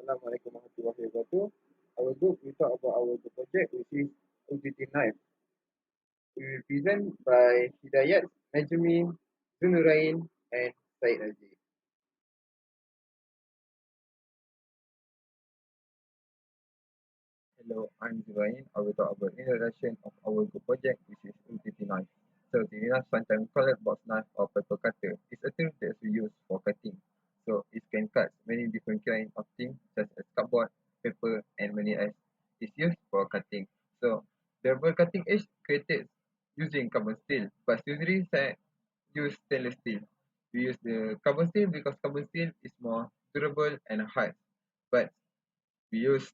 Assalamualaikum warahmatullahi wabarakatuh. Our group we talk about our group project which is UTT Knife. We will present by Hidayat, Najmi, Zunurain and Said Aziz. Hello, I'm Zurain. I will talk about introduction of our group project which is UTT Knife. So UTT Knife sometimes called box knife or paper cutter. It's a tool that we use for cutting. So it can cut many different kinds of things such as cardboard, paper and many else. It's used for cutting. So the rubber cutting edge created using carbon steel, but usually saya use stainless steel. We use the carbon steel because carbon steel is more durable and hard. But we use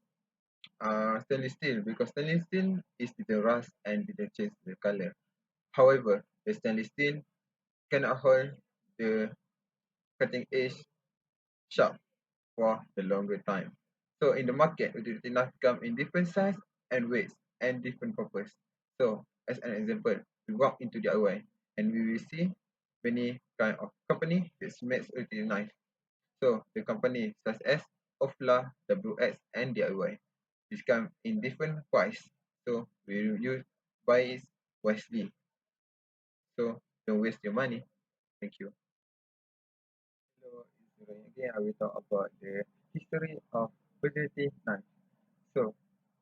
stainless steel because stainless steel is the rust and didn't change the color. However, the stainless steel cannot hold the cutting edge sharp for the longer time. So in the market, utility knife come in different size and weights and different purpose. So as an example, we walk into DIY and we will see many kind of company that makes utility knife. So the company such as Ofla, WX and DIY. This come in different price. So we will use buy it wisely. So don't waste your money. Thank you. Hello, again I will talk about the history of utility knife. So,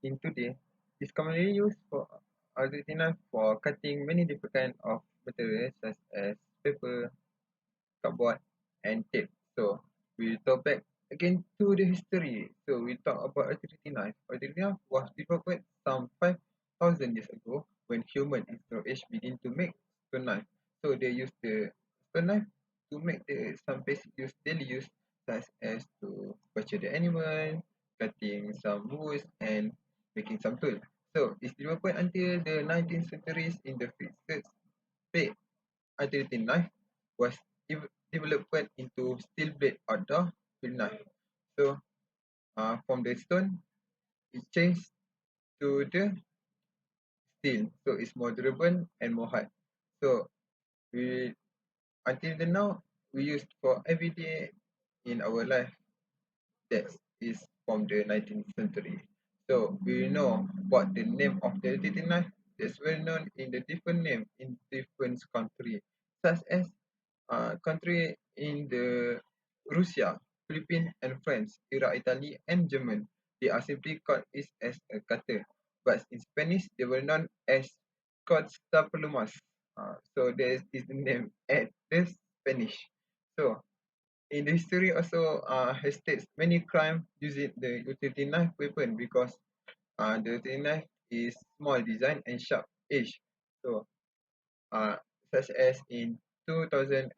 in today, it's commonly used for utility knife for cutting many different kind of materials such as paper, cardboard, and tape. So, we talk back again to the history. So, we talk about utility knife. Utility knife was developed some 5,000 years ago when human in Stone Age begin to make stone knife. So, they use the stone knife to make some basic use, daily use such as to butcher the animal, cutting some woods, and making some tools. So, it's developed until the 19th centuries in the first phase. Utility knife was developed into steel blade outdoor field knife. So, from the stone, it changed to the steel. So, it's more durable and more hard. So, we until the now, we use for every day in our life. That is from the 19th century. So, we know what the name of the utility knife is well known in the different name in different country, such as country in the Russia, Philippines, and France, Iraq, Italy, and German. They are simply called it as a cutter, but in Spanish they were known as cortaplumas. So there is the name at the Spanish. So in the history also has states many crime using the utility knife weapon because the utility knife is small design and sharp edge. So uh, such as in 2004.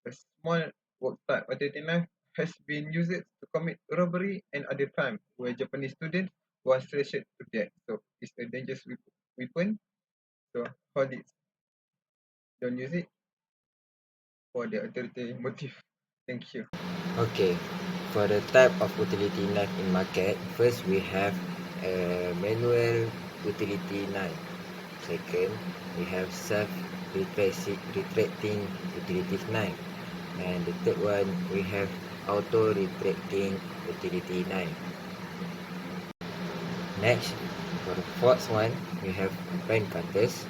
A small work type utility knife has been used to commit robbery and other crime where Japanese students was slashed to death. So it's a dangerous weapon. So hold it. Don't use it for the utility motive. Thank you. Okay, for the type of utility knife in market, first we have a manual utility knife. Second, we have self-retracting utility knife. And the third one, we have auto-retracting utility knife. Next, for the fourth one, we have pen cutters.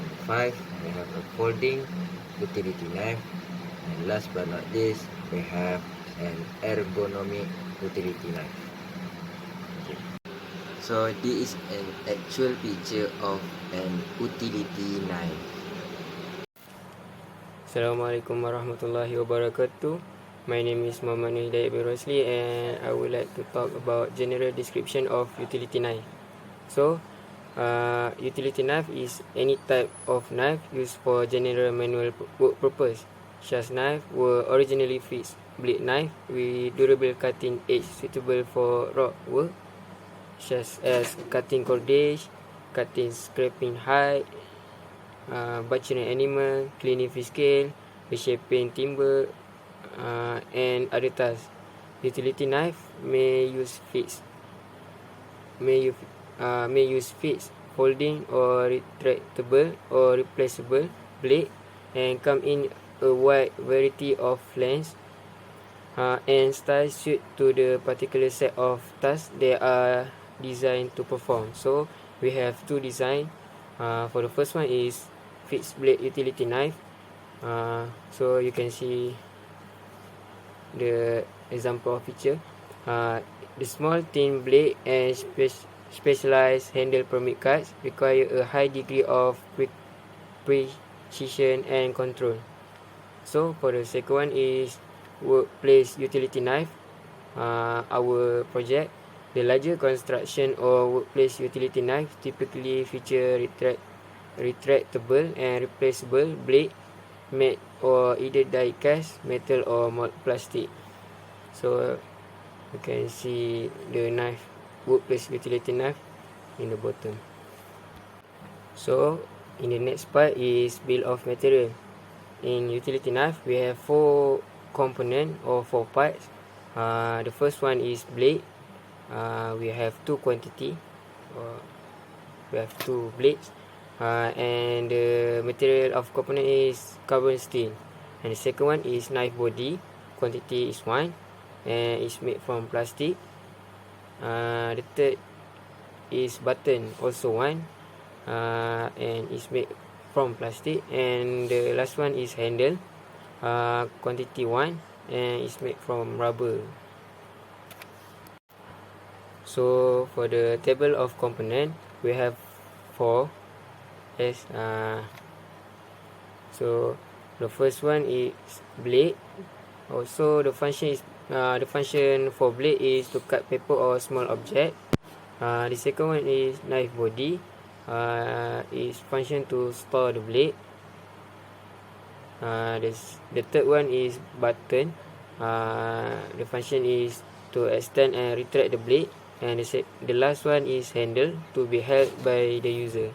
Number 5, we have a folding utility knife. And last but not least, we have an ergonomic utility knife. Okay. So this is an actual picture of an utility knife. Assalamualaikum warahmatullahi wabarakatuh. My name is Muhammad Hidayat bin Rosli and I would like to talk about general description of utility knife. So, utility knife is any type of knife used for general manual work purpose. Such knife were originally fixed blade knife with durable cutting edge suitable for rock work, such as cutting cordage, cutting scraping height, butchering animal, cleaning fish scale, reshaping timber, and other tasks. Utility knife may use fixed, folding or retractable or replaceable blade and come in a wide variety of lengths. and style suit to the particular set of tasks they are designed to perform. So we have two design. For the first one is fixed blade utility knife. So you can see the example of picture. The small thin blade and specialized handle permit cards require a high degree of precision and control. So for the second one is workplace utility knife. Our project, the larger construction or workplace utility knife typically feature retractable and replaceable blade made or either die cast, metal or plastic. So you can see the knife, workplace utility knife in the bottom. So in the next part is bill of material. In utility knife, we have 4 component or 4 parts. The first one is blade. We have 2 quantity. We have 2 blades. And the material of component is carbon steel. And the second one is knife body. Quantity is 1 and it's made from plastic. The third is button, also 1 and it's made from plastic. And the last one is handle, quantity 1 and it's made from rubber. So for the table of component, we have 4. Yes. So the first one is blade. Also the function for blade is to cut paper or small object. The second one is knife body. Is function to store the blade. The third one is button. The function is to extend and retract the blade. And the last one is handle, to be held by the user.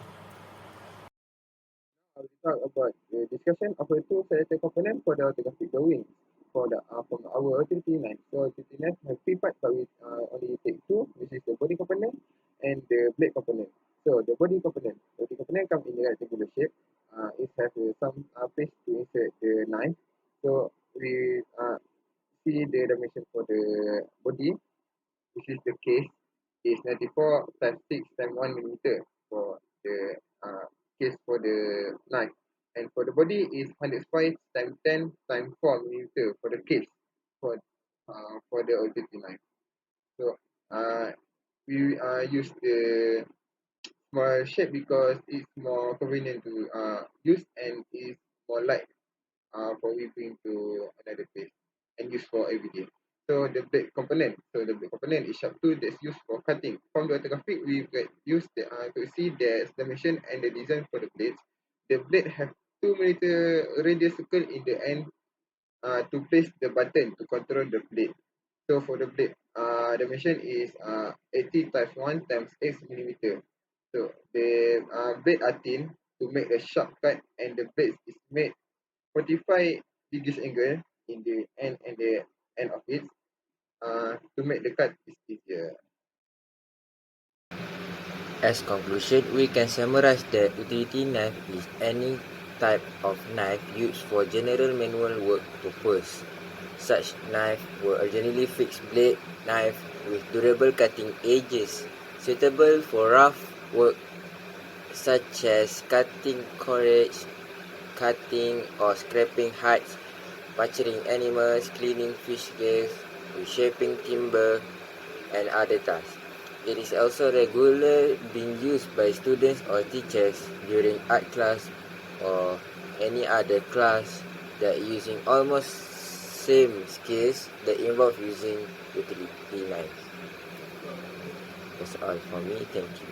We talk about the discussion of the two selected components for the orthographic drawing for the from our utility knife. So utility knife have 3 parts, but we only take 2, which is the body component and the blade component. So the body component comes in the rectangular shape. It has some place to insert the knife. So we see the dimension for the body, which is the case, is 94 times 6 times 1 millimeter for the case for the knife. And for the body is 105 times 10 times 4 millimeter for the case for the utility knife. So we use the small shape because it's more convenient to use and is more light for whipping to another place and used for everyday. So the blade component. So the blade component is sharp tool that's used for cutting. From the orthographic, we get use to see the dimension and the design for the blades. The blade have 2 millimeter radius circle in the end to place the button to control the blade. So for the blade, dimension is 80 times 1 times 8 millimeter. So the blade are thin to make a sharp cut, and the blade is made 45 degrees angle in the end and the end of it to make the cut is easier. As conclusion, we can summarize that utility knife is any type of knife used for general manual work purpose. Such knives were originally fixed blade knife with durable cutting edges, suitable for rough work such as cutting courage, cutting or scraping hides, butchering animals, cleaning fish scales, reshaping timber, and other tasks. It is also regularly being used by students or teachers during art class or any other class that using almost same skills that involve using utility knives. That's all for me. Thank you.